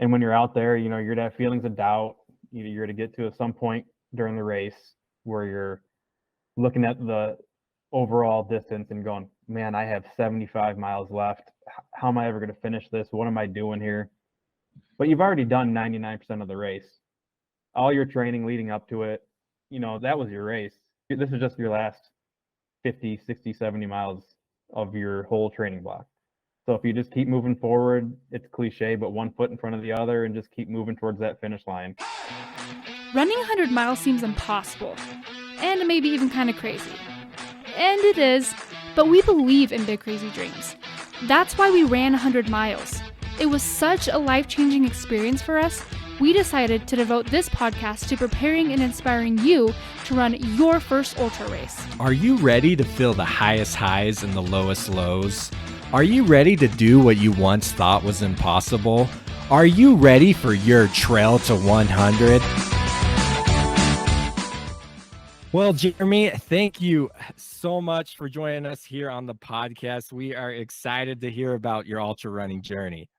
And when you're out there, you're going to have feelings of doubt. You're going to get to some point during the race where you're looking at the overall distance and going, man, I have 75 miles left. How am I ever going to finish this? What am I doing here? But you've already done 99% of the race. All your training leading up to it, that was your race. This is just your last 50, 60, 70 miles of your whole training block. So if you just keep moving forward, it's cliche, but one foot in front of the other and just keep moving towards that finish line. Running 100 miles seems impossible, and maybe even kind of crazy. And it is, but we believe in big crazy dreams. That's why we ran 100 miles. It was such a life-changing experience for us, we decided to devote this podcast to preparing and inspiring you to run your first ultra race. Are you ready to feel the highest highs and the lowest lows? Are you ready to do what you once thought was impossible? Are you ready for your trail to 100? Well, Jeremy, thank you so much for joining us here on the podcast. We are excited to hear about your ultra running journey.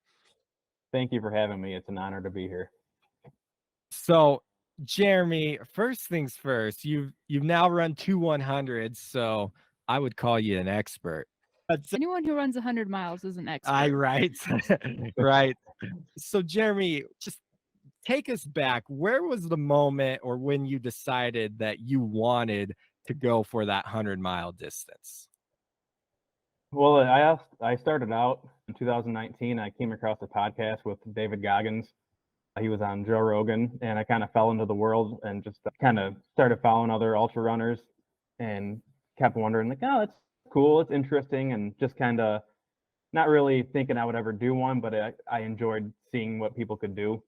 Thank you for having me. It's an honor to be here. So, Jeremy, first things first, you've now run 2 100s, so I would call you an expert. Anyone who runs 100 miles is an expert. Right. Right. So, Jeremy, just take us back. Where was the moment or when you decided that you wanted to go for that 100-mile distance? Well, I started out in 2019. I came across a podcast with David Goggins. He was on Joe Rogan, and I kind of fell into the world and just kind of started following other ultra runners and kept wondering, like, oh, it's cool, it's interesting, and just kind of not really thinking I would ever do one, but I enjoyed seeing what people could do.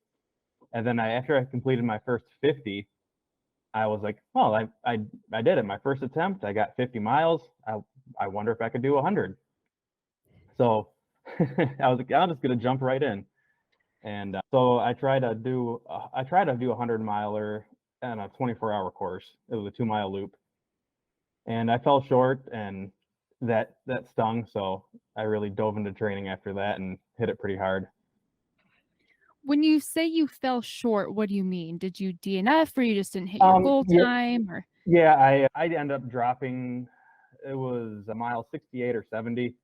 And then after I completed my first 50, I was like, well, I did it. My first attempt, I got 50 miles. I wonder if I could do 100. So I was like, I'm just going to jump right in. And so I tried to do a 100-miler on a 24-hour course. It was a 2-mile loop. And I fell short, and that stung. So I really dove into training after that and hit it pretty hard. When you say you fell short, what do you mean? Did you DNF or you just didn't hit your goal time? Or yeah, I ended up dropping. It was a mile 68 or 70,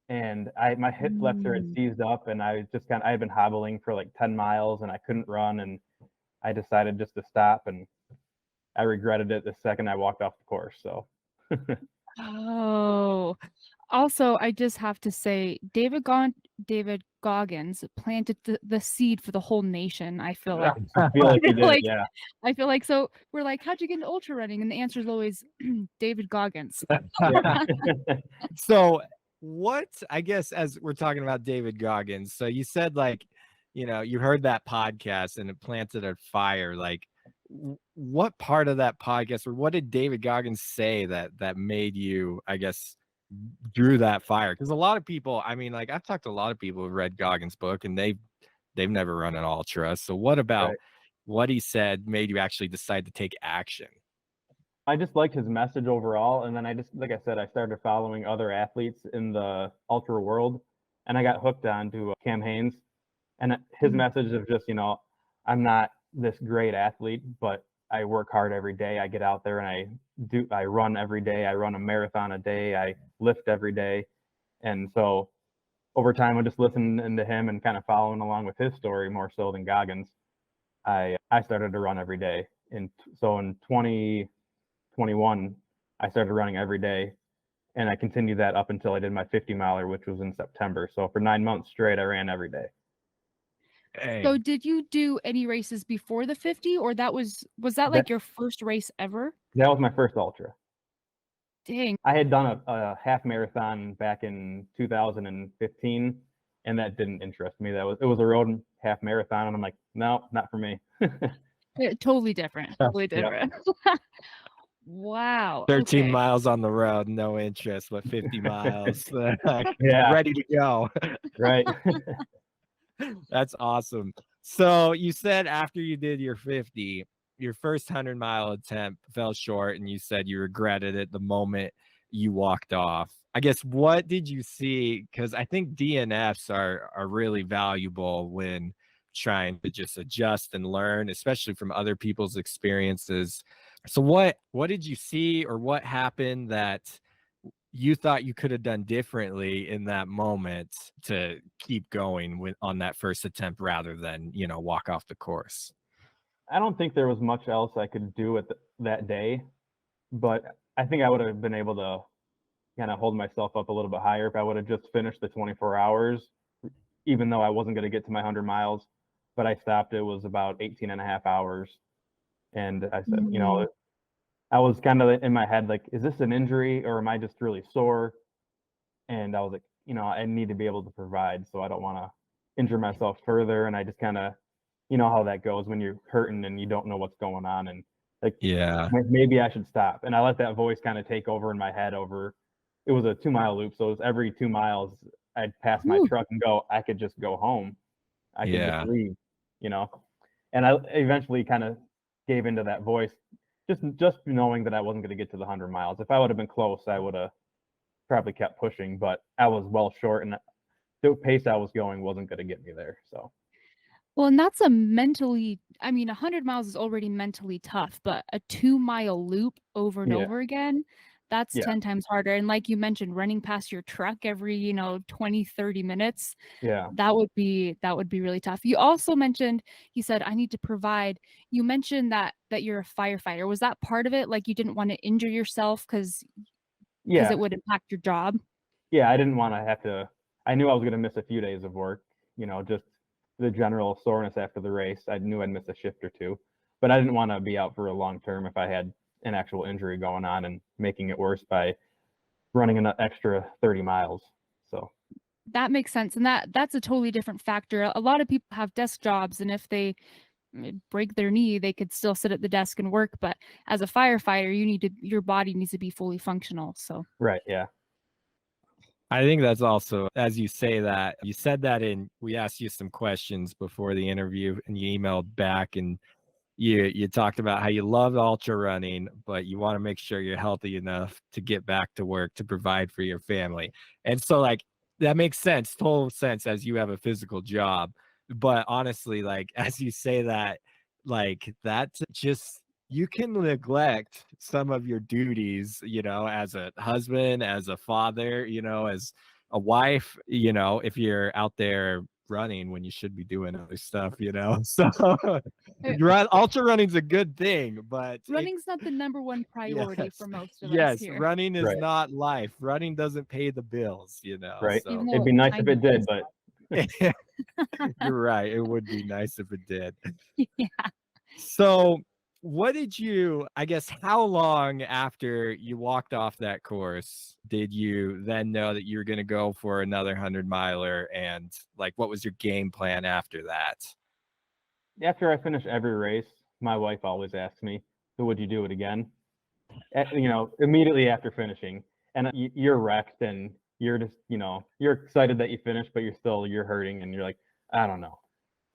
and my hip flexor had seized up, and I had been hobbling for like 10 miles, and I couldn't run, and I decided just to stop, and I regretted it the second I walked off the course. So. Oh. Also, I just have to say, David Goggins planted the seed for the whole nation. I feel like. I feel like he did, yeah. I feel like, so we're like, how'd you get into ultra running? And the answer is always David Goggins. So what, I guess, as we're talking about David Goggins, so you said, like, you heard that podcast and it planted a fire. Like, what part of that podcast, or what did David Goggins say that made you, I guess, drew that fire? Because a lot of people, I mean, like, I've talked to a lot of people who've read Goggins' book and they've never run an ultra. So what about what he said made you actually decide to take action? I just liked his message overall, and then like I said, I started following other athletes in the ultra world, and I got hooked on to Cam Hanes, and his message of just, I'm not this great athlete, but I work hard every day. I get out there and I run every day. I run a marathon a day. I lift every day. And so over time, I just listened to him and kind of following along with his story more so than Goggins. I started to run every day. So in 2021, I started running every day, and I continued that up until I did my 50-miler, which was in September. So for 9 months straight, I ran every day. Hey. So did you do any races before the 50, or was that like your first race ever? That was my first ultra. Dang. I had done a half marathon back in 2015, and that didn't interest me. It was a road half marathon, and I'm like, no, not for me. Totally different. Totally different. Wow. 13 miles on the road, no interest, but 50 miles. Yeah. Ready to go. Right. That's awesome. So you said after you did your 50, your first 100-mile attempt fell short, and you said you regretted it the moment you walked off. I guess, what did you see? Because I think DNFs are really valuable when trying to just adjust and learn, especially from other people's experiences. So what did you see, or what happened that you thought you could have done differently in that moment to keep going on that first attempt rather than, walk off the course? I don't think there was much else I could do that day, but I think I would have been able to kind of hold myself up a little bit higher if I would have just finished the 24 hours, even though I wasn't going to get to my 100 miles. But I stopped. It was about 18 and a half hours. And I said, I was kind of in my head, like, is this an injury or am I just really sore? And I was like, I need to be able to provide, so I don't want to injure myself further. And I just kind of, how that goes when you're hurting and you don't know what's going on. And like, Yeah. maybe I should stop. And I let that voice kind of take over in my head it was a 2-mile loop. So it was every 2 miles I'd pass my truck and go, I could just go home. I could just leave, and I eventually kind of gave into that voice, just knowing that I wasn't going to get to the 100 miles. If I would have been close, I would have probably kept pushing, but I was well short, and the pace I was going wasn't going to get me there. So. Well, and that's 100 miles is already mentally tough, but a 2-mile loop over and over again, that's 10 times harder. And like you mentioned, running past your truck every, 20, 30 minutes, that would be really tough. You also mentioned, you said, I need to provide. You mentioned that you're a firefighter. Was that part of it? Like you didn't want to injure yourself because it would impact your job? Yeah, I didn't want to have to. I knew I was going to miss a few days of work, just the general soreness after the race. I knew I'd miss a shift or two, but I didn't want to be out for a long term if I had an actual injury going on and making it worse by running an extra 30 miles. So that makes sense. And that's a totally different factor. A lot of people have desk jobs, and if they break their knee, they could still sit at the desk and work. But as a firefighter, your body needs to be fully functional. So right. Yeah. I think that's also, as you say that, you said that we asked you some questions before the interview and you emailed back, and you talked about how you love ultra running, but you want to make sure you're healthy enough to get back to work to provide for your family. And so like, that makes sense, total sense, as you have a physical job. But honestly, like, as you say that, like, that's just, you can neglect some of your duties, as a husband, as a father, as a wife, if you're out there running when you should be doing other stuff, So ultra running's a good thing, but running's not the number one priority for most of us yes, here. running is not life. Running doesn't pay the bills, Right. So It'd be nice if it did, but you're right. It would be nice if it did. Yeah. So how long after you walked off that course did you then know that you were going to go for another 100-miler, and like, what was your game plan after that? After I finish every race, my wife always asks me, so would you do it again? Immediately after finishing, and you're wrecked and you're just, you're excited that you finished, but you're hurting and you're like, I don't know.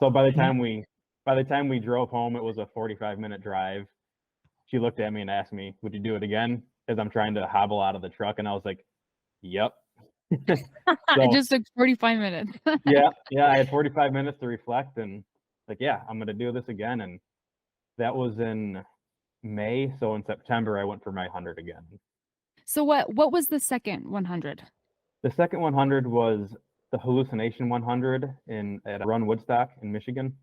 So by the time we drove home, it was a 45-minute drive. She looked at me and asked me, would you do it again? As I'm trying to hobble out of the truck. And I was like, yep. It just took 45 minutes. yeah. I had 45 minutes to reflect and like, yeah, I'm going to do this again. And that was in May. So in September, I went for my 100 again. So what was the second 100? The second 100 was the Hallucination 100 at Run Woodstock in Michigan.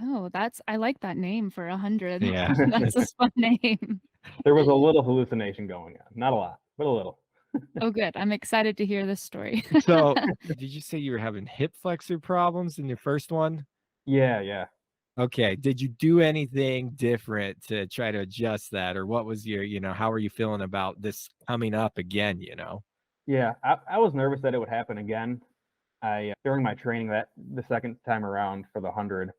Oh, I like that name for 100. Yeah. That's a fun name. There was a little hallucination going on. Not a lot, but a little. Oh, good. I'm excited to hear this story. So did you say you were having hip flexor problems in your first one? Yeah. Okay. Did you do anything different to try to adjust that? Or what was your, how are you feeling about this coming up again, Yeah, I was nervous that it would happen again. During my training the second time around for the 100,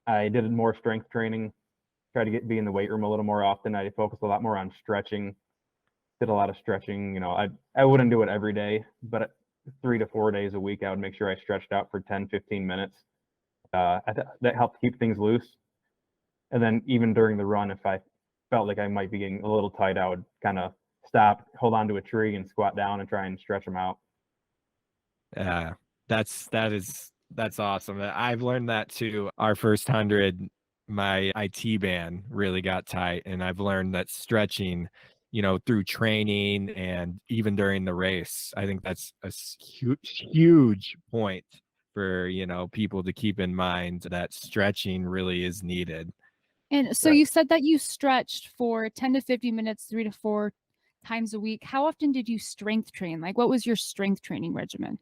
I did more strength training, tried to be in the weight room a little more often. I focused a lot more on stretching, did a lot of stretching. I wouldn't do it every day, but 3 to 4 days a week, I would make sure I stretched out for 10, 15 minutes. That helped keep things loose. And then even during the run, if I felt like I might be getting a little tight, I would kind of stop, hold on to a tree and squat down and try and stretch them out. That is That's awesome. I've learned that too. Our first 100, my IT band really got tight, and I've learned that stretching, through training and even during the race, I think that's a huge point for, people to keep in mind that stretching really is needed. And so Right. you said that you stretched for 10 to 50 minutes, 3 to 4 times a week. How often did you strength train? Like, what was your strength training regimen?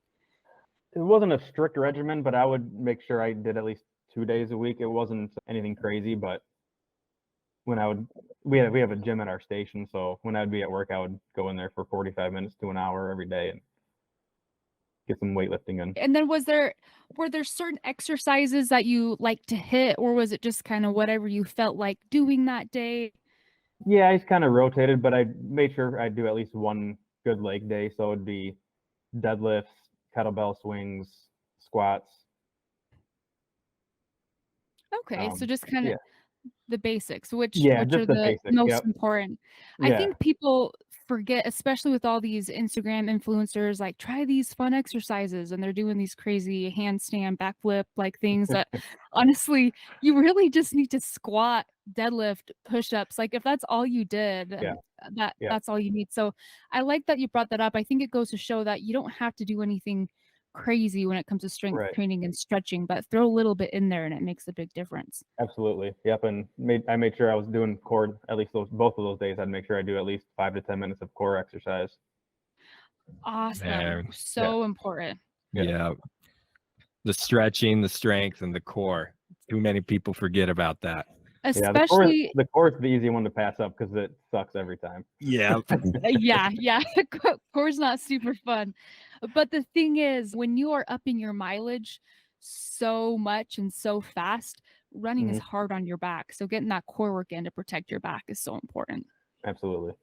It wasn't a strict regimen, but I would make sure I did at least 2 days a week. It wasn't anything crazy, but when we have a gym at our station, so when I'd be at work, I would go in there for 45 minutes to an hour every day and get some weightlifting in. And then were there certain exercises that you like to hit, or was it just kind of whatever you felt like doing that day? Yeah, I just kind of rotated, but I made sure I'd do at least one good leg day. So it'd be deadlifts, kettlebell swings, squats. Okay, so just kind of Yeah, the basics, which yeah, are just the the basics. most Yep. important. I Yeah, think people forget, especially with all these Instagram influencers, like try these fun exercises, and they're doing these crazy handstand, backflip like things that honestly, you really just need to squat, deadlift, push-ups. Like if that's all you did, yeah, yeah. that's all you need. So I like that you brought that up. I think it goes to show that you don't have to do anything crazy when it comes to strength Right. training and stretching, but throw a little bit in there and it makes a big difference. Absolutely. Yep. And I made sure I was doing core at least both of those days. I'd make sure I do at least 5 to 10 minutes of core exercise. Awesome. Yeah. So important. Yeah. Yeah. The stretching, the strength, and the core. Too many people forget about that. Yeah, Especially, the core is the easy one to pass up because it sucks every time. Yeah. yeah, core's not super fun. But the thing is, when you are upping your mileage so much and so fast, running is Mhm. hard on your back. So getting that core work in to protect your back is so important. Absolutely.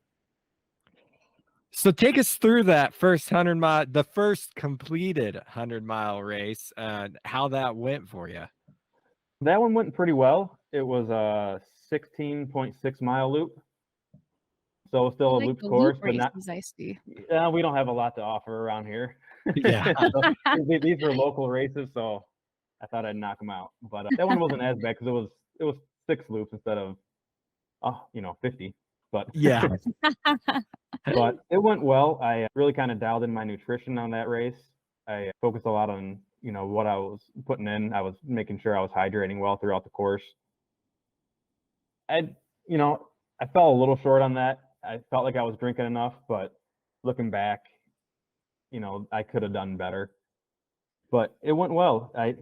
So take us through that first 100-mile, the first completed 100-mile race, and how that went for you. That one went pretty well. It was a 16.6-mile loop. So I still a like looped the course, loop but not. races I see. We don't have a lot to offer around here. Yeah. So these were local races, so I thought I'd knock them out. But that one wasn't as bad because it was 6 loops instead of 50. But Yeah. but it went well. I really kind of dialed in my nutrition on that race. I focused a lot on what I was putting in. I was making sure I was hydrating well throughout the course. I I fell a little short on that. I felt like I was drinking enough, but looking back, I could have done better. But it went well. I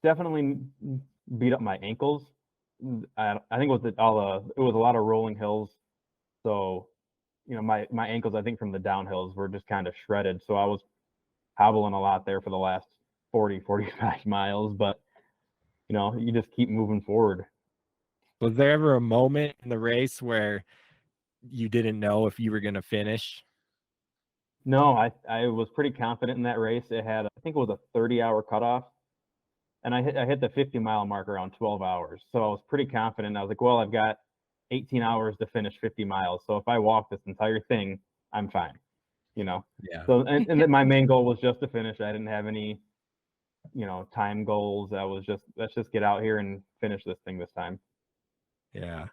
definitely beat up my ankles. I think it was it was a lot of rolling hills. So, my ankles, I think from the downhills were just kind of shredded. So I was hobbling a lot there for the last 40, 45 miles, but you just keep moving forward. Was there ever a moment in the race where you didn't know if you were going to finish? No, I was pretty confident in that race. It had, I think it was a 30-hour cutoff, and I hit the 50-mile mark around 12 hours. So I was pretty confident. I was like, well, I've got 18 hours to finish 50 miles. So if I walk this entire thing, I'm fine. Yeah. So and then my main goal was just to finish. I didn't have any, time goals. I was just, let's just get out here and finish this thing this time. Yeah.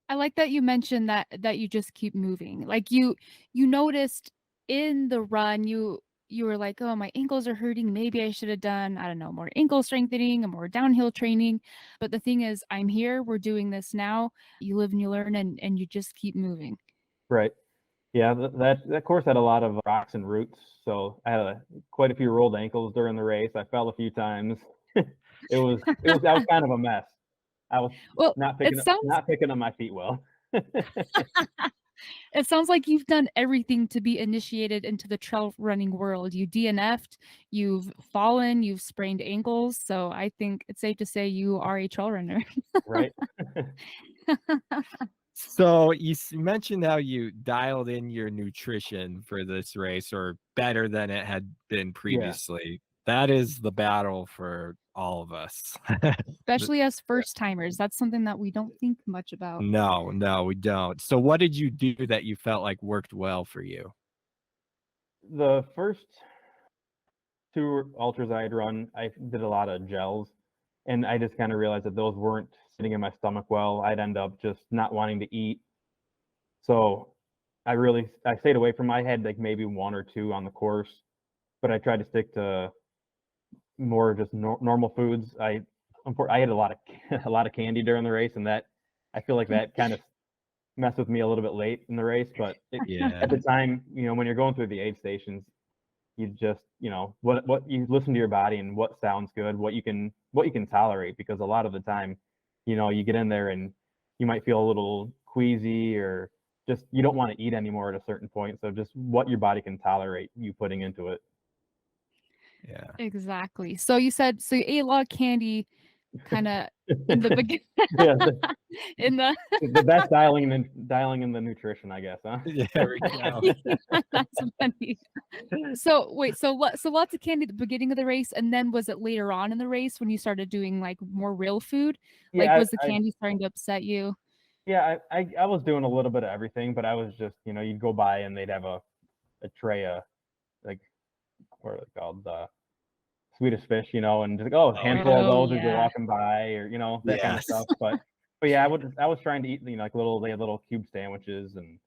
I like that you mentioned that you just keep moving. Like you noticed in the run, you were like, oh, my ankles are hurting. Maybe I should have done, I don't know, more ankle strengthening or more downhill training. But the thing is, I'm here. We're doing this now. You live and you learn, and you just keep moving. Right. Yeah, that course had a lot of rocks and roots, so I had quite a few rolled ankles during the race. I fell a few times. I was kind of a mess. I was Well, not it sounds picking up my feet well. it sounds like you've done everything to be initiated into the trail running world. You DNF'd, you've fallen, you've sprained ankles. So I think it's safe to say you are a trail runner. Right. So you mentioned how you dialed in your nutrition for this race, or better than it had been previously. That is the battle for all of us. Especially as first timers. That's something that we don't think much about. No, we don't. So what did you do that you felt like worked well for you? The first two ultras I had run, I did a lot of gels, and I just kind of realized that those weren't sitting in my stomach well. I'd end up just not wanting to eat. So I stayed away from. I had like maybe one or two on the course, but I tried to stick to more just normal foods. I had a lot of a lot of candy during the race, and that I feel like that kind of messed with me a little bit late in the race. But at the time, when you're going through the aid stations, you just what you listen to your body and what sounds good, what you can tolerate, because a lot of the time, you get in there and you might feel a little queasy or just you don't want to eat anymore at a certain point. So just what your body can tolerate, you putting into it. Yeah. Exactly. So you ate a lot of candy kind of in the beginning. Yeah, in the the best dialing in the nutrition, I guess, huh? Yeah, there we go. That's funny. So wait, so lots of candy at the beginning of the race, and then was it later on in the race when you started doing like more real food? Like Yeah, was the candy starting to upset you? Yeah, I was doing a little bit of everything, but I was just, you'd go by and they'd have a tray of like what are they called, Swedish fish, and just like, handful of those as you're walking by, or that kind of stuff. But yeah, I was trying to eat, like they had little cube sandwiches and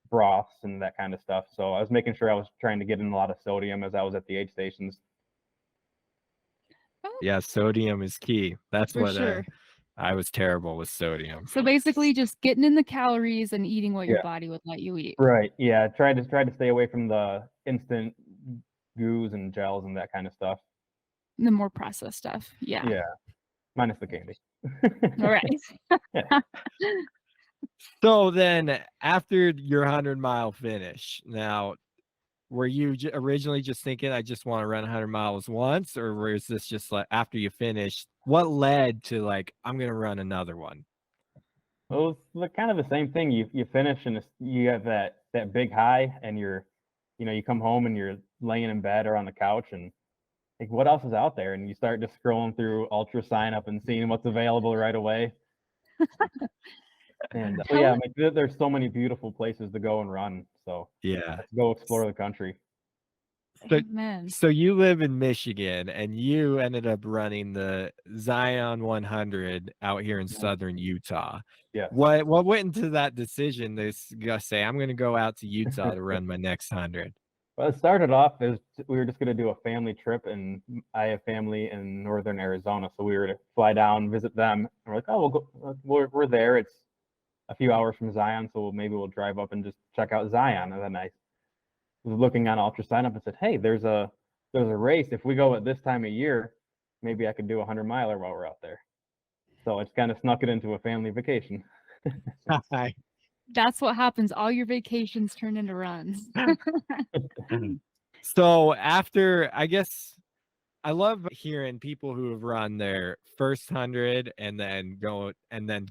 broths and that kind of stuff. So I was making sure I was trying to get in a lot of sodium as I was at the aid stations. Yeah, sodium is key. That's For what sure. I was terrible with sodium. So basically just getting in the calories and eating what your Yeah. body would let you eat. Right. Yeah. Try to stay away from the instant goos and gels and that kind of stuff. The more processed stuff. Yeah. Yeah. Minus the candy. All right. So then after your 100-mile finish, now, were you originally just thinking, I just want to run 100 miles once, or was this just like after you finished, what led to like, I'm going to run another one? Well, it's kind of the same thing. You finish and you have that big high, and you come home and you're laying in bed or on the couch and like, what else is out there? And you start just scrolling through Ultra Sign Up and seeing what's available right away. And there's so many beautiful places to go and run. So Yeah, let's go explore the country. So you live in Michigan, and you ended up running the Zion 100 out here in southern Utah. Yeah. What went into that decision to say, I'm going to go out to Utah to run my next 100? Well, it started off as we were just going to do a family trip, and I have family in northern Arizona, so we were to fly down, visit them, and we're like, oh, we'll go. We're there. It's a few hours from Zion, so maybe we'll drive up and just check out Zion. And then I was looking on Ultra Sign Up and said, hey, there's a race. If we go at this time of year, maybe I could do a 100-miler while we're out there. So I just kind of snuck it into a family vacation. That's what happens. All your vacations turn into runs. So after, I guess, I love hearing people who have run their first 100 and then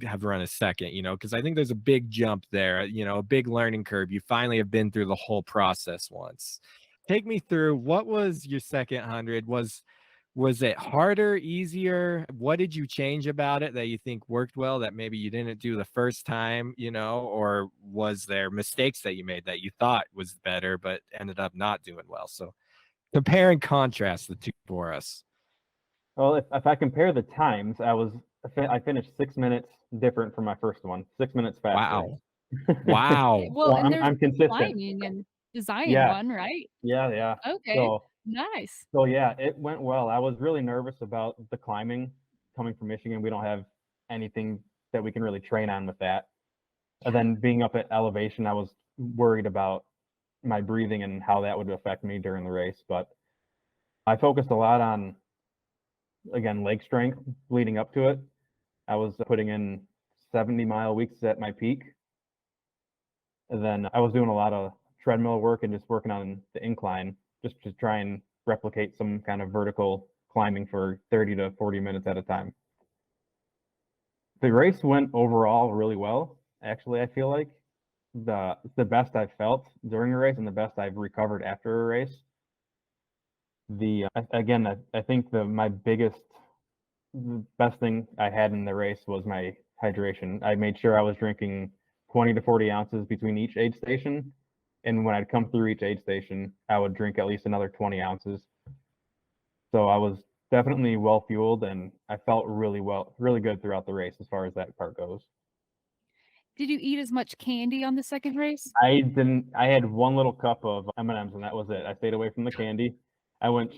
have run a second, because I think there's a big jump there, a big learning curve. You finally have been through the whole process once. Take me through, what was your second 100? Was it harder, easier? What did you change about it that you think worked well that maybe you didn't do the first time, or was there mistakes that you made that you thought was better but ended up not doing well? So compare and contrast the two for us. Well, if I compare the times, I finished 6 minutes different from my first one, 6 minutes faster. Wow. Well, and I'm consistent. Climbing and designing one, right? Yeah. Okay. Nice. So yeah, it went well. I was really nervous about the climbing. Coming from Michigan, we don't have anything that we can really train on with that. And then being up at elevation, I was worried about my breathing and how that would affect me during the race. But I focused a lot on, again, leg strength leading up to it. I was putting in 70-mile weeks at my peak. And then I was doing a lot of treadmill work and just working on the incline just to try and replicate some kind of vertical climbing for 30 to 40 minutes at a time. The race went overall really well. Actually, I feel like it's the best I've felt during a race and the best I've recovered after a race. I think the best thing I had in the race was my hydration. I made sure I was drinking 20 to 40 ounces between each aid station. And when I'd come through each aid station, I would drink at least another 20 ounces. So I was definitely well fueled, and I felt really good throughout the race as far as that part goes. Did you eat as much candy on the second race? I didn't. I had one little cup of M&Ms, and that was it. I stayed away from the candy. I went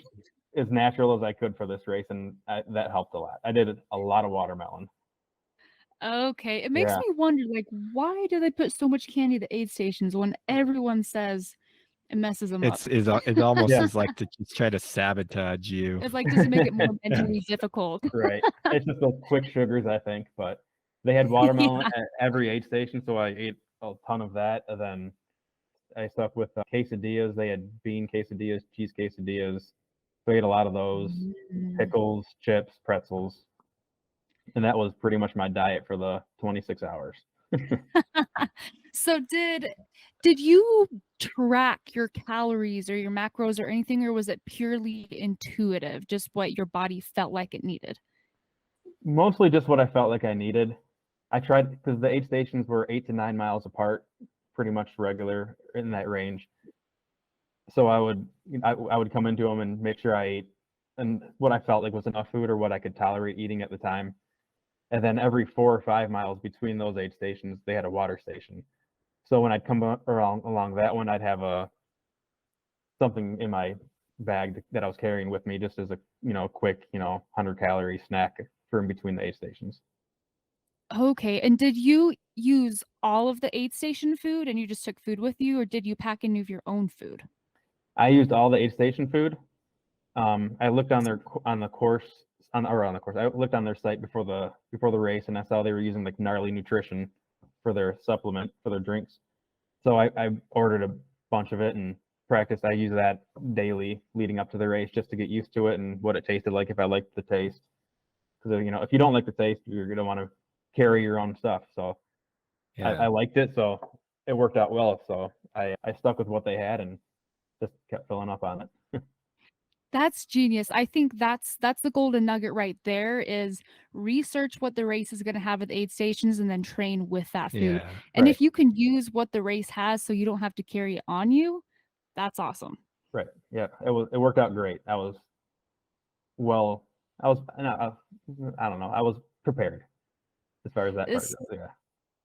as natural as I could for this race, and that helped a lot. I did a lot of watermelon. Okay, it makes Yeah, me wonder, like, why do they put so much candy at the aid stations when everyone says it messes them up? It almost Yeah. is like to just try to sabotage you. It's like, does it make it more mentally difficult? Right. It's just those quick sugars, I think. But they had watermelon Yeah. at every aid station, so I ate a ton of that. And then I stuck with quesadillas. They had bean quesadillas, cheese quesadillas. So I ate a lot of those. Mm. Pickles, chips, pretzels, and that was pretty much my diet for the 26 hours. So did you track your calories or your macros or anything, or was it purely intuitive, just what your body felt like it needed? Mostly just what I felt like I needed. I tried because the aid stations were 8 to 9 miles apart, pretty much regular in that range. So I would come into them and make sure I ate and what I felt like was enough food or what I could tolerate eating at the time. And then every 4 or 5 miles between those aid stations, they had a water station. So when I'd come along that one, I'd have something in my bag that I was carrying with me just as a quick 100-calorie snack for in between the aid stations. Okay, and did you use all of the aid station food and you just took food with you, or did you pack any of your own food? I used all the aid station food. I looked on the course. I looked on their site before the race, and I saw they were using like gnarly nutrition for their supplement for their drinks. So I ordered a bunch of it and practiced. I use that daily leading up to the race just to get used to it and what it tasted like if I liked the taste. Because if you don't like the taste, you're gonna want to carry your own stuff. So I liked it, so it worked out well. So I stuck with what they had and just kept filling up on it. That's genius. I think that's the golden nugget right there is research what the race is going to have at the aid stations and then train with that food. Yeah. And Right. if you can use what the race has so you don't have to carry it on you, that's awesome. Right. Yeah. It worked out great. I was I don't know. I was prepared as far as that part It's, goes. Yeah.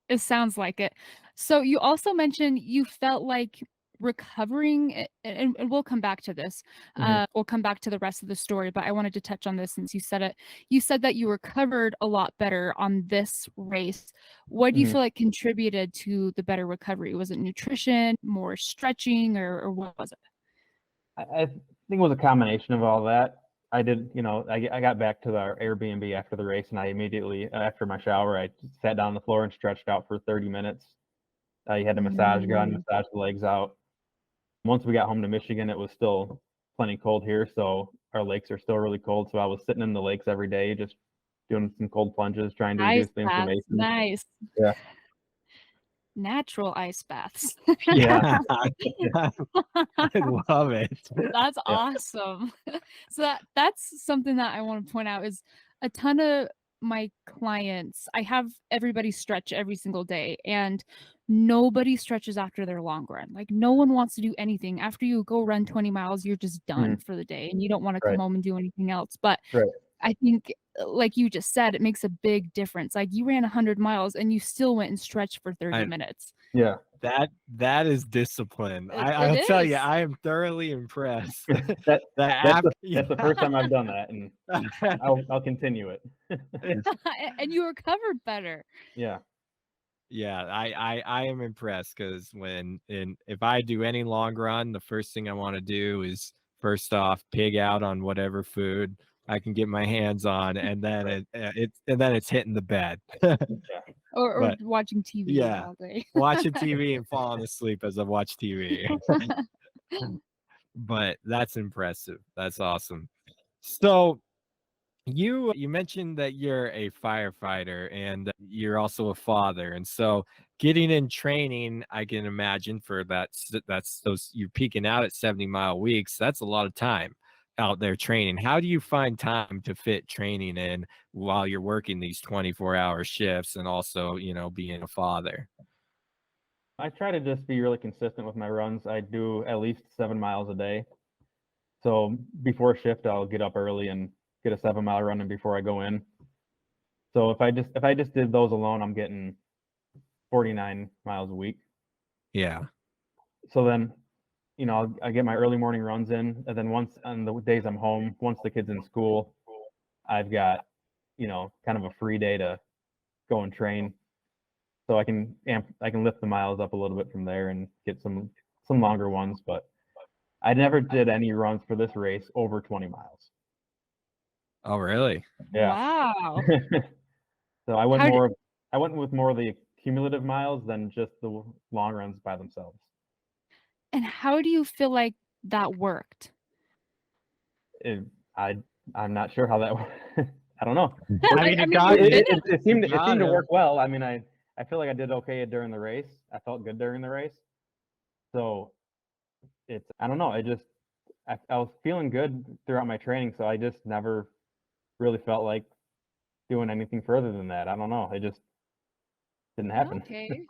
it sounds like it. So you also mentioned you felt like recovering, and we'll come back to this. Mhm. We'll come back to the rest of the story, but I wanted to touch on this since you said it. You said that you recovered a lot better on this race. What do you Mhm. feel like contributed to the better recovery? Was it nutrition, more stretching, or what was it? I think it was a combination of all that. I did, I got back to our Airbnb after the race, and I immediately, after my shower, I just sat down on the floor and stretched out for 30 minutes. You had a massage gun, Mm. massage the legs out. Once we got home to Michigan, it was still plenty cold here, so our lakes are still really cold. So I was sitting in the lakes every day, just doing some cold plunges, trying to Ice reduce the baths, inflammation. nice. Yeah. Natural ice baths. Yeah. I love it. That's Yeah. awesome. So that's something that I want to point out is a ton of my clients, I have everybody stretch every single day, and nobody stretches after their long run. Like no one wants to do anything. After you go run 20 miles, you're just done Mhm. for the day and you don't want to come Right. home and do anything else. But Right. I think like you just said, it makes a big difference. Like you ran 100 miles and you still went and stretched for 30 minutes. Yeah. That is discipline. It I'll tell you, is. I am thoroughly impressed. That that's After, that's the first time I've done that, and I'll continue it. And you recovered better. Yeah. Yeah, I am impressed because if I do any long run, the first thing I want to do is first off pig out on whatever food I can get my hands on, and then Right. it's hitting the bed. Yeah. Or But watching TV yeah, all day. watching TV and falling asleep as I watch TV. But that's impressive. That's awesome. So you mentioned that you're a firefighter and you're also a father, and so getting in training, I can imagine for that's those you're peaking out at 70-mile weeks. That's a lot of time out there training. How do you find time to fit training in while you're working these 24-hour shifts and also, being a father? I try to just be really consistent with my runs. I do at least 7 miles a day. So before shift, I'll get up early and get a 7-mile run in before I go in. So if I just did those alone, I'm getting 49 miles a week. Yeah. So then, I get my early morning runs in, and then once on the days I'm home, once the kid's in school, I've got, kind of a free day to go and train. So I can lift the miles up a little bit from there and get some longer ones, but I never did any runs for this race over 20 miles. Oh, really? Yeah. Wow. So I went How with more of the cumulative miles than just the long runs by themselves. And how do you feel like that worked? I'm not sure how that I don't know. I mean, I it mean, got you it. finished. It seemed Got to him. work well. I mean, I feel like I did okay during the race. I felt good during the race. So I don't know. I was feeling good throughout my training, so I just never really felt like doing anything further than that. I don't know. It just didn't happen. Okay.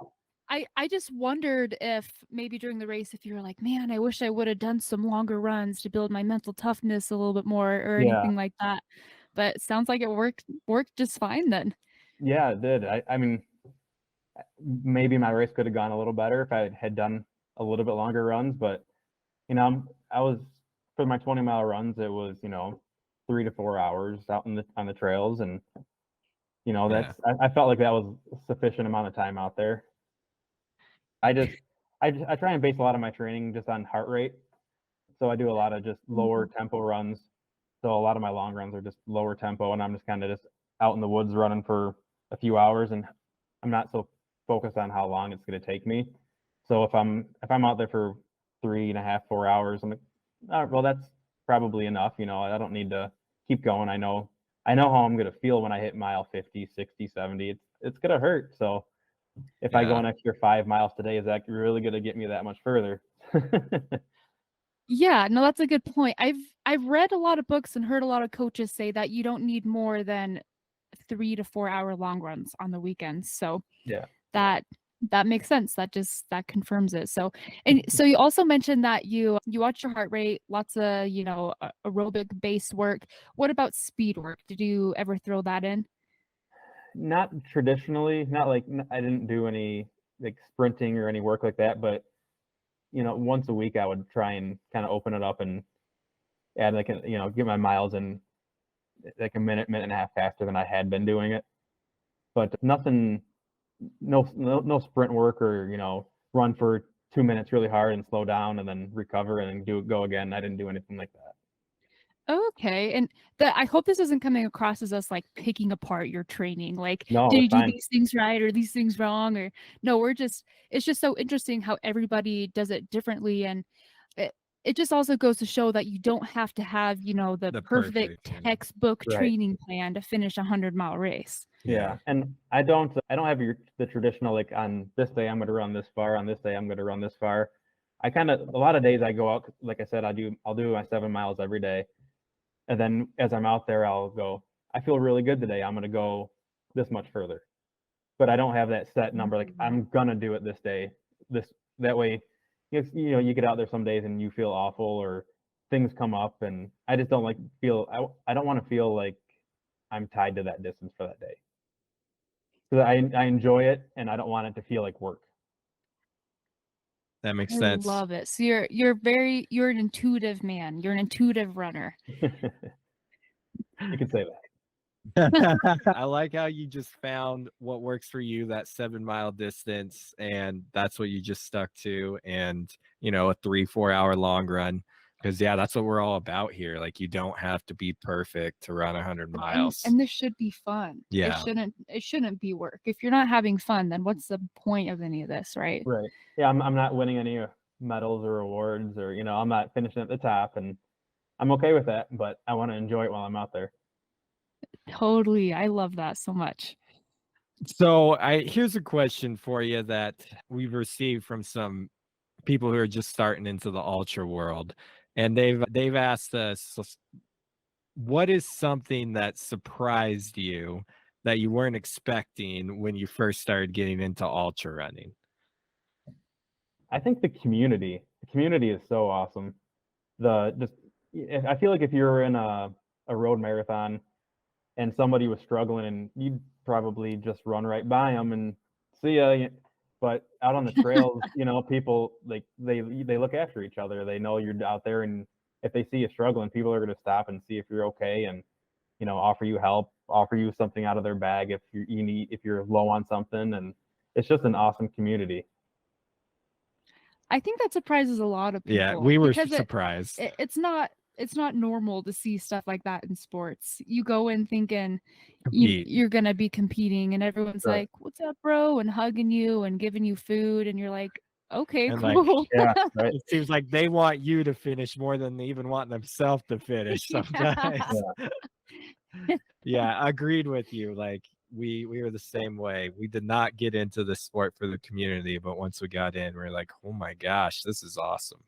I just wondered if maybe during the race, if you were like, man, I wish I would have done some longer runs to build my mental toughness a little bit more or Yeah. anything like that. But it sounds like it worked just fine then. Yeah, it did. I mean, maybe my race could have gone a little better if I had done a little bit longer runs, but I was for my 20-mile runs, it was 3 to 4 hours out on the trails, and that's I felt like that was a sufficient amount of time out there. I try and base a lot of my training just on heart rate, so I do a lot of just lower tempo runs. So a lot of my long runs are just lower tempo, and I'm just kind of just out in the woods running for a few hours, and I'm not so focused on how long it's going to take me. So if I'm out there for 3.5, 4 hours, I'm like, oh, well, that's probably enough. I don't need to keep going. I know how I'm going to feel when I hit mile 50, 60, 70. It's going to hurt. So if I go an extra 5 miles today, is that really going to get me that much further? Yeah, no, that's a good point. I've read a lot of books and heard a lot of coaches say that you don't need more than 3 to 4 hour long runs on the weekends. So Yeah. that makes sense. That confirms it. So so you also mentioned that you watch your heart rate, lots of, aerobic based work. What about speed work? Did you ever throw that in? Not traditionally, not like I didn't do any like sprinting or any work like that, but once a week I would try and kind of open it up and add like get my miles in like a minute and a half faster than I had been doing it. But nothing, no sprint work or run for 2 minutes really hard and slow down and then recover and then go again. I didn't do anything like that. Okay. And I hope this isn't coming across as us like picking apart your training. Like, No, did you it's do fine. these things right or these things wrong? Or no, it's just so interesting how everybody does it differently. And it just also goes to show that you don't have to have, the perfect textbook Right. training plan to finish a 100-mile race. Yeah. And I don't have the traditional, like on this day I'm going to run this far, on this day I'm going to run this far. A lot of days I go out, like I said, I'll do my 7 miles every day. And then as I'm out there, I'll go, I feel really good today. I'm going to go this much further. But I don't have that set number. Like I'm going to do it this day. That way, you get out there some days and you feel awful or things come up. And I just don't I don't want to feel like I'm tied to that distance for that day. So I enjoy it and I don't want it to feel like work. That makes sense. I love it. So you're an intuitive man. You're an intuitive runner. You could say that. I like how you just found what works for you, that 7-mile distance, and that's what you just stuck to, and a 3-4 hour long run. Because that's what we're all about here. Like, you don't have to be perfect to run 100 miles. And this should be fun. Yeah. It shouldn't be work. If you're not having fun, then what's the point of any of this, right? Right. Yeah, I'm not winning any medals or awards or I'm not finishing at the top, and I'm okay with that, but I want to enjoy it while I'm out there. Totally. I love that so much. So here's a question for you that we've received from some people who are just starting into the ultra world. And they've asked us, what is something that surprised you that you weren't expecting when you first started getting into ultra running? I think the community is so awesome. I feel like if you're in a road marathon and somebody was struggling, and you'd probably just run right by them and see ya. But out on the trails, people like they look after each other. They know you're out there, and if they see you struggling, people are going to stop and see if you're okay, and offer you help, offer you something out of their bag if you're low on something, and it's just an awesome community. I think that surprises a lot of people. Yeah, we were because surprised. It's not normal to see stuff like that in sports. You go in thinking Compete. you're gonna be competing, and everyone's Right. like, "What's up, bro?" and hugging you and giving you food, and you're like, "Okay, And cool." Yeah, right. it seems like they want you to finish more than they even want themselves to finish sometimes. Yeah, agreed with you. Like we were the same way. We did not get into the sport for the community, but once we got in, we are like, oh my gosh, this is awesome.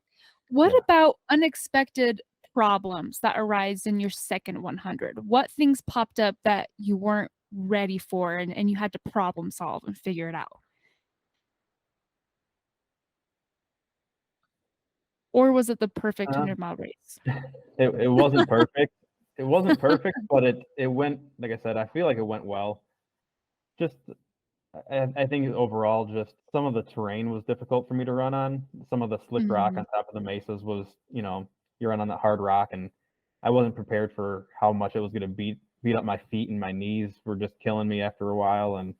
What Yeah. about unexpected problems that arise in your second 100? What things popped up that you weren't ready for, and you had to problem solve and figure it out? Or was it the perfect 100-mile race? It wasn't perfect. It wasn't perfect, but it went, like I said, I feel like it went well. Just I think overall, just some of the terrain was difficult for me to run on. Some of the slick rock on top of the mesas was, you run on that hard rock, and I wasn't prepared for how much it was going to beat up my feet, and my knees were just killing me after a while, and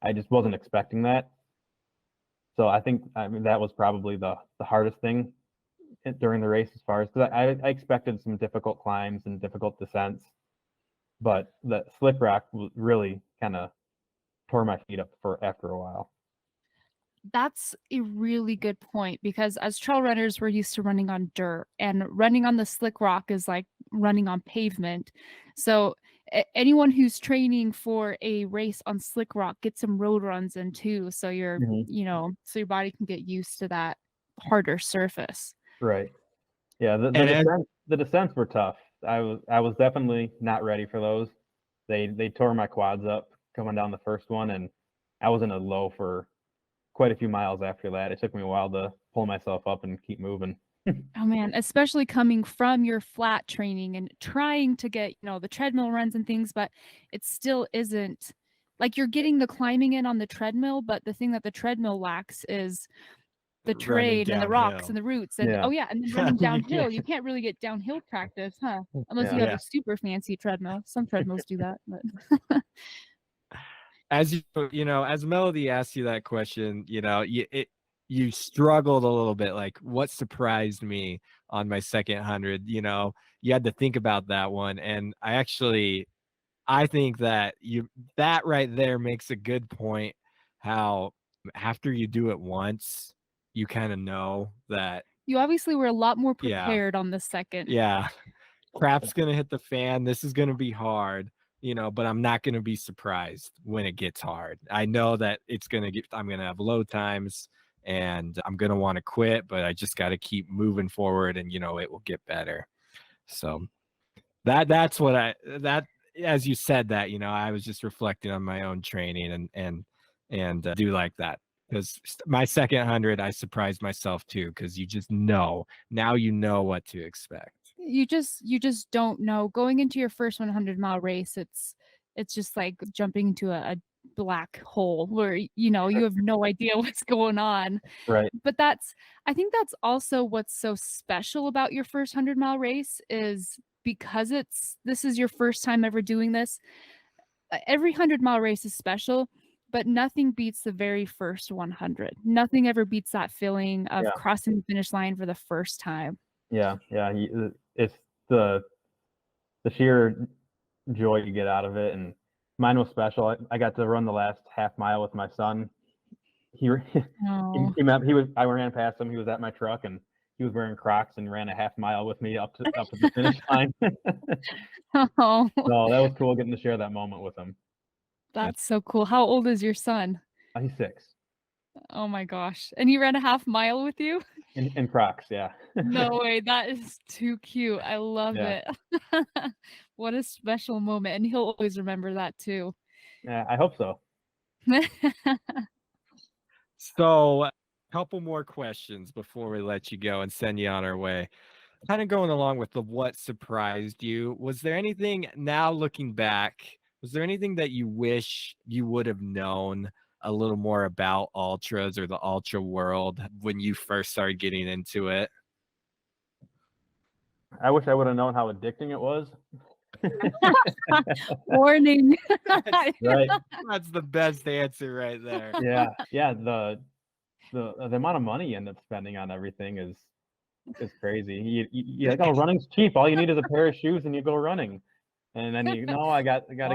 I just wasn't expecting that. So I mean, that was probably the hardest thing during the race, as far as, because I expected some difficult climbs and difficult descents, but the slick rock really kind of tore my feet up for after a while. That's a really good point, because as trail runners, we're used to running on dirt, and running on the slick rock is like running on pavement. So anyone who's training for a race on slick rock gets some road runs in too. So so your body can get used to that harder surface. Right. Yeah. The descents were tough. I was definitely not ready for those. They tore my quads up coming down the first one, and I was in a low for quite a few miles after that. It took me a while to pull myself up and keep moving. Oh man, especially coming from your flat training and trying to get, the treadmill runs and things, but it still isn't like you're getting the climbing in on the treadmill, but the thing that the treadmill lacks is the terrain and the rocks and the roots and Yeah. and then running downhill. You can't really get downhill practice, huh? Unless you have a super fancy treadmill. Some treadmills do that, but as as Melody asked you that question, you struggled a little bit. Like, what surprised me on my second 100? You had to think about that one, and I think that that right there makes a good point. How after you do it once, you kind of know that you obviously were a lot more prepared on the second. Yeah, crap's gonna hit the fan. This is gonna be hard. But I'm not going to be surprised when it gets hard. I know that I'm going to have low times and I'm going to want to quit, but I just got to keep moving forward, and, it will get better. So that's what as you said that, I was just reflecting on my own training and do like that, because my second 100, I surprised myself too, because you just know, now you know what to expect. You just don't know going into your first 100-mile race. It's just like jumping into a black hole where you have no idea what's going on. Right. But I think that's also what's so special about your first 100-mile race, is because this is your first time ever doing this. Every 100-mile race is special, but nothing beats the very first 100. Nothing ever beats that feeling of crossing the finish line for the first time. Yeah. It's the sheer joy you get out of it, and mine was special. I got to run the last half mile with my son. I ran past him. He was at my truck, and he was wearing Crocs and ran a half mile with me up to the finish line. Oh, So that was cool getting to share that moment with him. That's so cool. How old is your son? He's 6. Oh my gosh. And he ran a half mile with you? In Crocs, yeah. No way. That is too cute. I love it. What a special moment. And he'll always remember that too. Yeah, I hope so. So, a couple more questions before we let you go and send you on our way. kind of going along with the what surprised you, was there anything now looking back, was there anything that you wish you would have known a little more about ultras or the ultra world when you first started getting into it? I wish I would have known how addicting it was. Warning. Right. That's the best answer right there. Yeah. The amount of money you end up spending on everything is crazy. You're like, oh, running's cheap. All you need is a pair of shoes and you go running. And then I got to get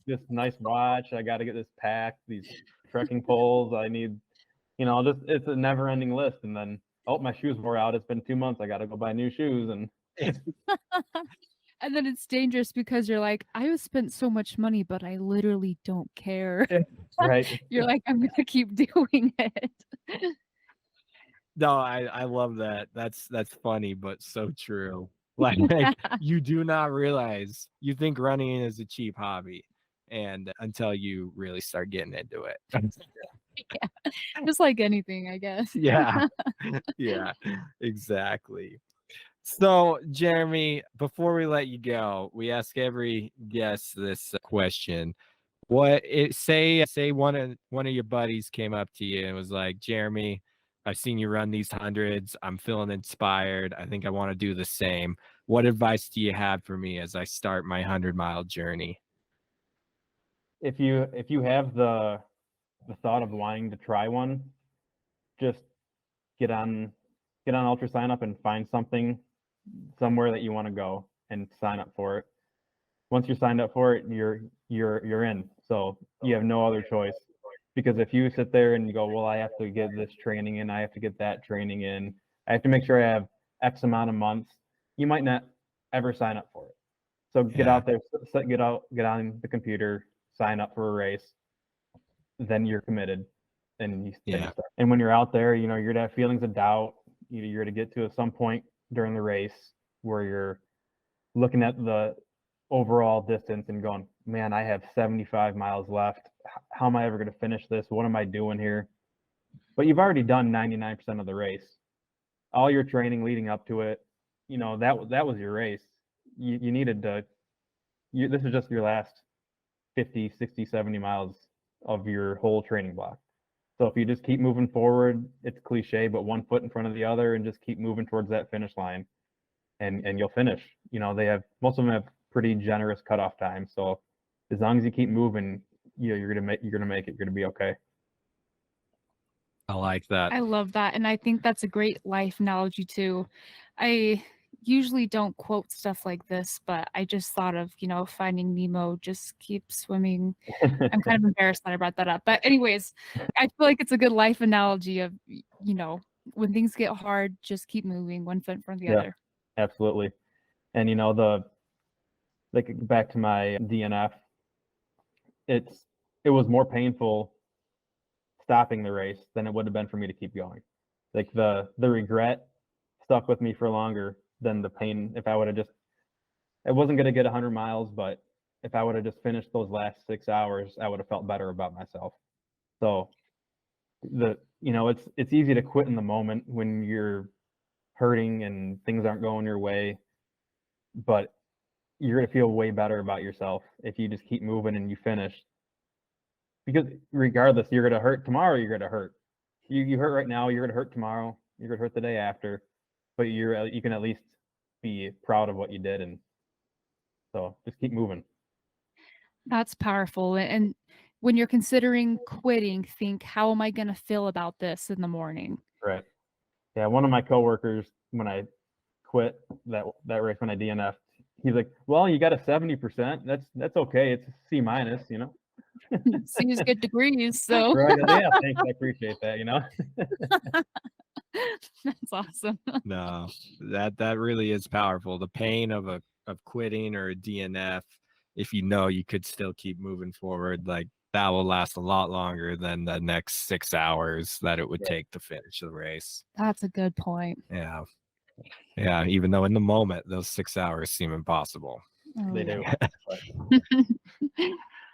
this nice watch. I got to get this pack, these trekking poles. I need, it's a never ending list. And then, oh, my shoes wore out. It's been 2 months. I got to go buy new shoes. And And then it's dangerous because you're like, I spent so much money, but I literally don't care. right. You're like, I'm gonna keep doing it. No, I love that. That's funny, but so true. Like you do not realize, you think running is a cheap hobby, and until you really start getting into it. Yeah, just like anything, I guess. Yeah. Yeah, exactly. So, Jeremy, before we let you go, we ask every guest this question. Say one of your buddies came up to you and was like, Jeremy, I've seen you run these hundreds. I'm feeling inspired. I think I want to do the same. What advice do you have for me as I start my 100-mile journey? If you have the thought of wanting to try one, just get on Ultra Sign Up and find somewhere that you want to go and sign up for it. Once you're signed up for it, you're in. So you have no other choice. Because if you sit there and you go, well, I have to get this training in, I have to get that training in, I have to make sure I have X amount of months, you might not ever sign up for it. So get out there, get on the computer, sign up for a race, then you're committed, and you start. And when you're out there, you're gonna have feelings of doubt. You're gonna get to some point during the race where you're looking at the overall distance and going, man, I have 75 miles left. How am I ever going to finish this? What am I doing here? But you've already done 99% of the race. All your training leading up to it, that was your race. You needed to, this is just your last 50, 60, 70 miles of your whole training block. So if you just keep moving forward, it's cliche, but one foot in front of the other and just keep moving towards that finish line, and you'll finish. Most of them have pretty generous cutoff time. So as long as you keep moving, you're gonna make it. You're gonna be okay. I like that. I love that, and I think that's a great life analogy too. I usually don't quote stuff like this, but I just thought of Finding Nemo. Just keep swimming. I'm kind of embarrassed that I brought that up, but anyways, I feel like it's a good life analogy of when things get hard, just keep moving, one foot in front of the other. Absolutely. And back to my DNF, it was more painful stopping the race than it would have been for me to keep going. Like the regret stuck with me for longer than the pain. If I would have I wasn't going to get 100 miles, but if I would have just finished those last 6 hours, I would have felt better about myself. So it's easy to quit in the moment when you're hurting and things aren't going your way, but you're going to feel way better about yourself if you just keep moving and you finish. Because regardless, you're going to hurt tomorrow, you're going to hurt. You hurt right now, you're going to hurt tomorrow, you're going to hurt the day after, but you can at least be proud of what you did, and so just keep moving. That's powerful. And when you're considering quitting, think, how am I going to feel about this in the morning? Right. Yeah, one of my coworkers, when I quit that race, when I DNF'd, he's like, well, you got a 70%. That's okay. It's a C-. C's good degrees, so. Right. Yeah, thanks. I appreciate that, That's awesome. No, that really is powerful. The pain of quitting or a DNF, if you could still keep moving forward, like that will last a lot longer than the next 6 hours that it would take to finish the race. That's a good point. Yeah. Yeah, even though in the moment those 6 hours seem impossible. Oh, They do.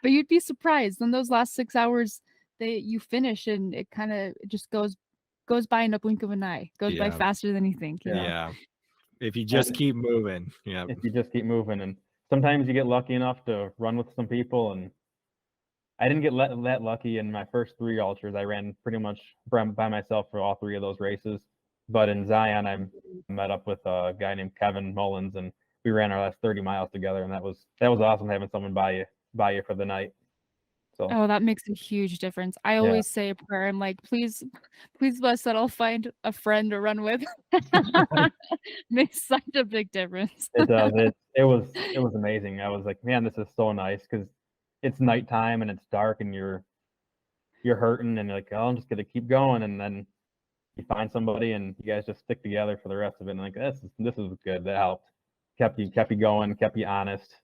But you'd be surprised in those last 6 hours you finish, and it kind of just goes by in a blink of an eye. Goes by faster than you think. Yeah. If you just And keep moving. Yeah. if you just keep moving, and sometimes you get lucky enough to run with some people, and I didn't get that lucky in my first 3 ultras. I ran pretty much by myself for all 3 of those races. But in Zion, I met up with a guy named Kevin Mullins, and we ran our last 30 miles together, and that was awesome having someone by you for the night. So Oh, that makes a huge difference. I yeah, always say a prayer. I'm like, please, please bless that I'll find a friend to run with. Makes such a big difference. it does. It was amazing. I was like, man, this is so nice because it's nighttime and it's dark and you're hurting and you're like, oh, I'm just gonna keep going, and then you find somebody and you guys just stick together for the rest of it. And like, this is good. That helped. Kept you going, kept you honest.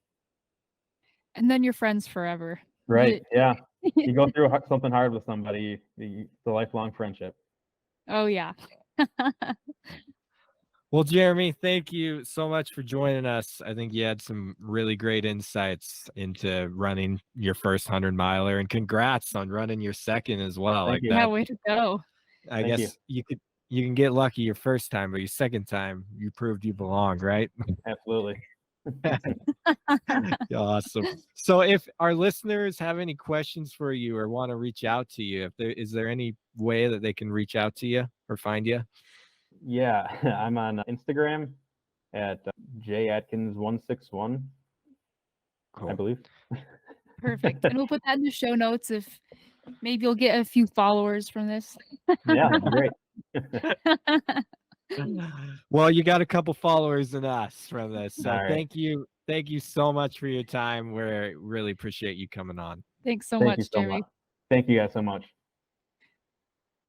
And then you're friends forever. Right. Yeah. You go through something hard with somebody, it's a lifelong friendship. Oh, yeah. Well, Jeremy, thank you so much for joining us. I think you had some really great insights into running your first 100-miler, and congrats on running your second as well. Thank you. Yeah, way to go. I Thank guess you can get lucky your first time, but your second time you proved you belong, right? Absolutely. Awesome. So if our listeners have any questions for you or want to reach out to you, is there any way that they can reach out to you or find you? Yeah, I'm on Instagram at jadkins161, Cool. I believe. Perfect. And we'll put that in the show notes if maybe you'll get a few followers from this. Yeah, that'd be great. Well, you got a couple followers in us from this. So All right. thank you so much for your time. We really appreciate you coming on. Thanks so Thank much, you so Jeremy. much. Thank you guys so much.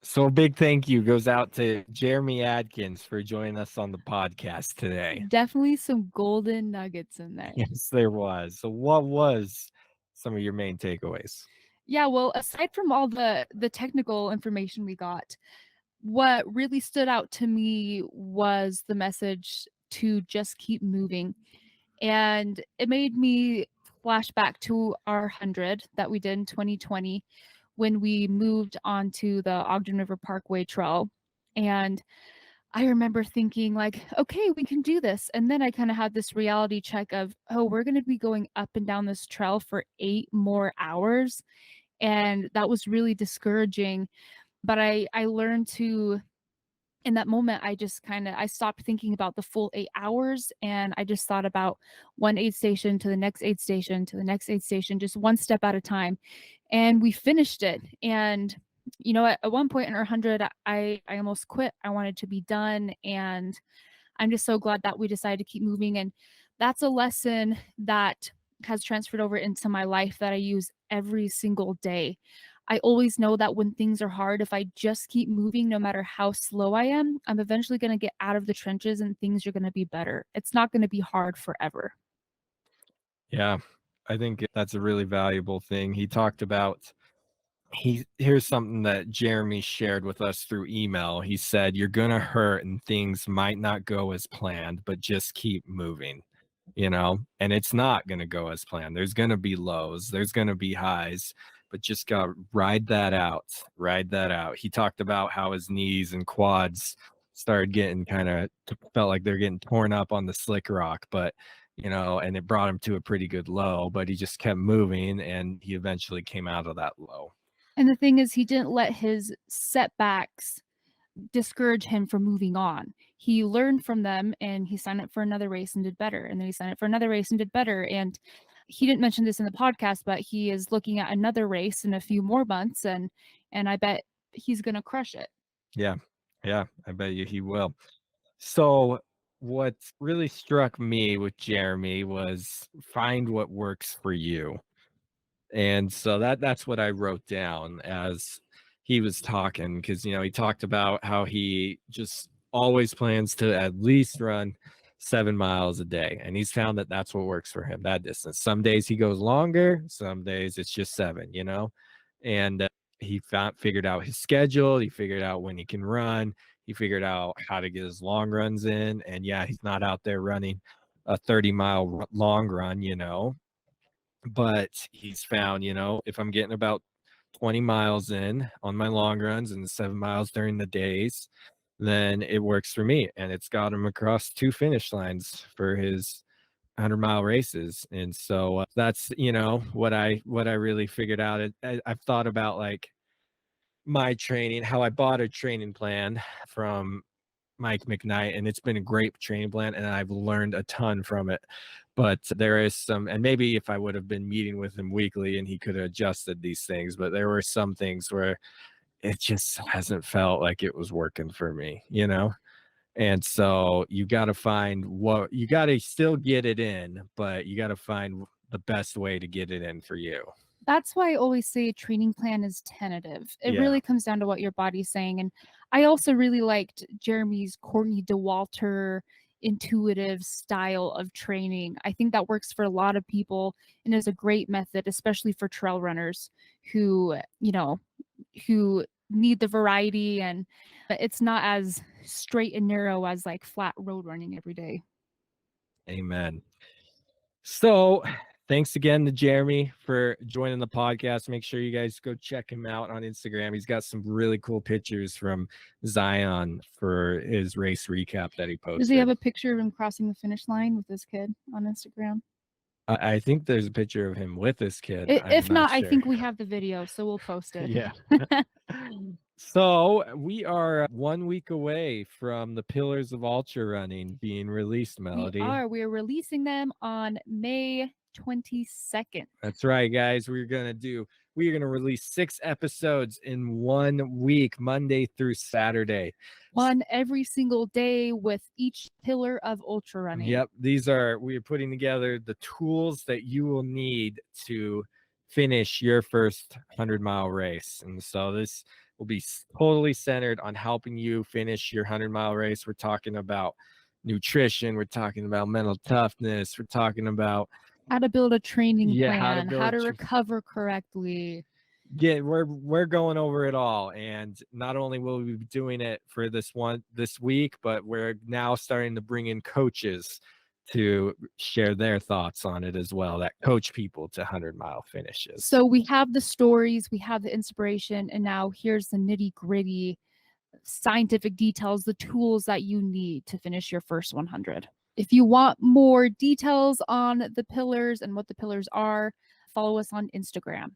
So a big thank you goes out to Jeremy Adkins for joining us on the podcast today. Definitely some golden nuggets in there. Yes, there was. So what was some of your main takeaways? Yeah, well, aside from all the technical information we got, what really stood out to me was the message to just keep moving. And it made me flash back to our 100 that we did in 2020 when we moved onto the Ogden River Parkway Trail. And I remember thinking like, okay, we can do this. And then I kind of had this reality check of, oh, we're going to be going up and down this trail for 8 more hours. And that was really discouraging. But I learned to, in that moment, I stopped thinking about the full 8 hours, and I just thought about one aid station to the next aid station to the next aid station, just one step at a time. And we finished it. And, you know, at one point in our 100, I almost quit. I wanted to be done. And I'm just so glad that we decided to keep moving. And that's a lesson that has transferred over into my life that I use every single day. I always know that when things are hard, if I just keep moving, no matter how slow I am, I'm eventually going to get out of the trenches and things are going to be better. It's not going to be hard forever. Yeah, I think that's a really valuable thing. He talked about, here's something that Jeremy shared with us through email. He said, you're going to hurt and things might not go as planned, but just keep moving, and it's not going to go as planned. There's going to be lows, there's going to be highs, but just got to ride that out. He talked about how his knees and quads started getting felt like they're getting torn up on the slick rock, but and it brought him to a pretty good low, but he just kept moving and he eventually came out of that low. And the thing is, he didn't let his setbacks discourage him from moving on. He learned from them and he signed up for another race and did better. And then he signed up for another race and did better. And he didn't mention this in the podcast, but he is looking at another race in a few more months, and I bet he's going to crush it. Yeah, I bet you he will. So what really struck me with Jeremy was find what works for you. And so that's what I wrote down as he was talking, because he talked about how he just always plans to at least run 7 miles a day, and he's found that that's what works for him, that distance. Some days he goes longer, some days it's just 7, and he figured out his schedule, he figured out when he can run, he figured out how to get his long runs in. And yeah, he's not out there running a 30-mile long run, but he's found, if I'm getting about 20 miles in on my long runs and 7 miles during the days, then it works for me. And it's got him across 2 finish lines for his 100-mile races. And so that's, what I really figured out. I've thought about like my training, how I bought a training plan from Mike McKnight, and it's been a great training plan, and I've learned a ton from it. But there is some, and maybe if I would have been meeting with him weekly and he could have adjusted these things, but there were some things where it just hasn't felt like it was working for me, And so you got to find you got to still get it in, but you got to find the best way to get it in for you. That's why I always say a training plan is tentative. It Yeah. really comes down to what your body's saying. And I also really liked Jeremy's Courtney DeWalter intuitive style of training. I think that works for a lot of people and is a great method, especially for trail runners who need the variety, and it's not as straight and narrow as like flat road running every day. Amen. So thanks again to Jeremy for joining the podcast. Make sure you guys go check him out on Instagram. He's got some really cool pictures from Zion for his race recap that he posted. Does he have a picture of him crossing the finish line with his kid on Instagram? I think there's a picture of him with his kid. If not, sure. I think we have the video, so we'll post it. Yeah. So we are 1 week away from the Pillars of Ultra Running being released, Melody. We are releasing them on May 22nd. That's right, guys. We are going to release 6 episodes in 1 week, Monday through Saturday. One every single day with each pillar of ultra running. Yep. We are putting together the tools that you will need to finish your first 100-mile race. And so this will be totally centered on helping you finish your 100-mile race. We're talking about nutrition. We're talking about mental toughness. We're talking about how to build a training plan, how to recover recover correctly. Yeah, we're going over it all. And not only will we be doing it for this week, but we're now starting to bring in coaches to share their thoughts on it as well, that coach people to 100-mile finishes. So we have the stories, we have the inspiration, and now here's the nitty-gritty scientific details, the tools that you need to finish your first 100. If you want more details on the pillars and what the pillars are, follow us on Instagram.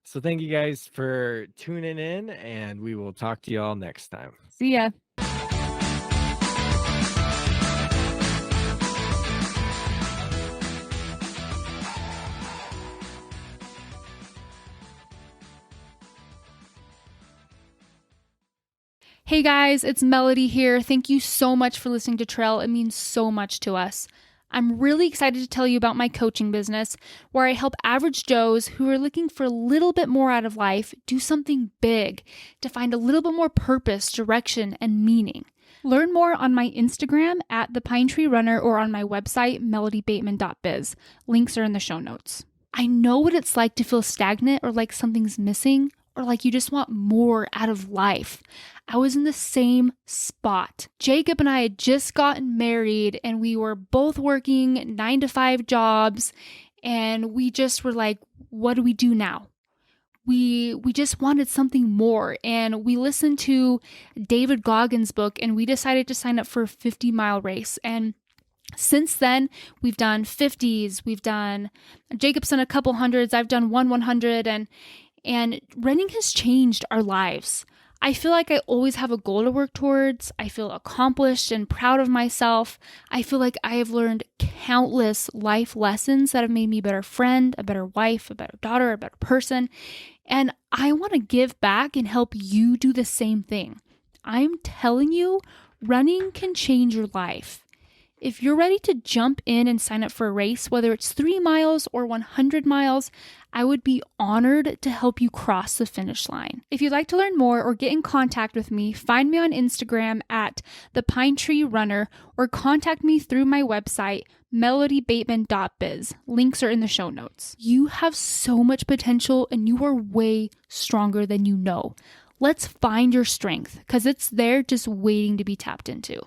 So thank you guys for tuning in, and we will talk to you all next time. See ya. Hey guys, it's Melody here. Thank you so much for listening to Trail. It means so much to us. I'm really excited to tell you about my coaching business, where I help average Joes who are looking for a little bit more out of life do something big to find a little bit more purpose, direction, and meaning. Learn more on my Instagram at The Pine Tree Runner or on my website, melodybateman.biz. Links are in the show notes. I know what it's like to feel stagnant or like something's missing or like you just want more out of life. I was in the same spot. Jacob and I had just gotten married and we were both working 9-to-5 jobs, and we just were like, what do we do now? We just wanted something more, and we listened to David Goggins' book, and we decided to sign up for a 50-mile race. And since then, we've done 50s, Jacob's done a couple hundreds, I've done 100, and running has changed our lives. I feel like I always have a goal to work towards. I feel accomplished and proud of myself. I feel like I have learned countless life lessons that have made me a better friend, a better wife, a better daughter, a better person. And I want to give back and help you do the same thing. I'm telling you, running can change your life. If you're ready to jump in and sign up for a race, whether it's 3 miles or 100 miles, I would be honored to help you cross the finish line. If you'd like to learn more or get in contact with me, find me on Instagram at The Pine Tree Runner or contact me through my website, melodybateman.biz. Links are in the show notes. You have so much potential and you are way stronger than you know. Let's find your strength because it's there just waiting to be tapped into.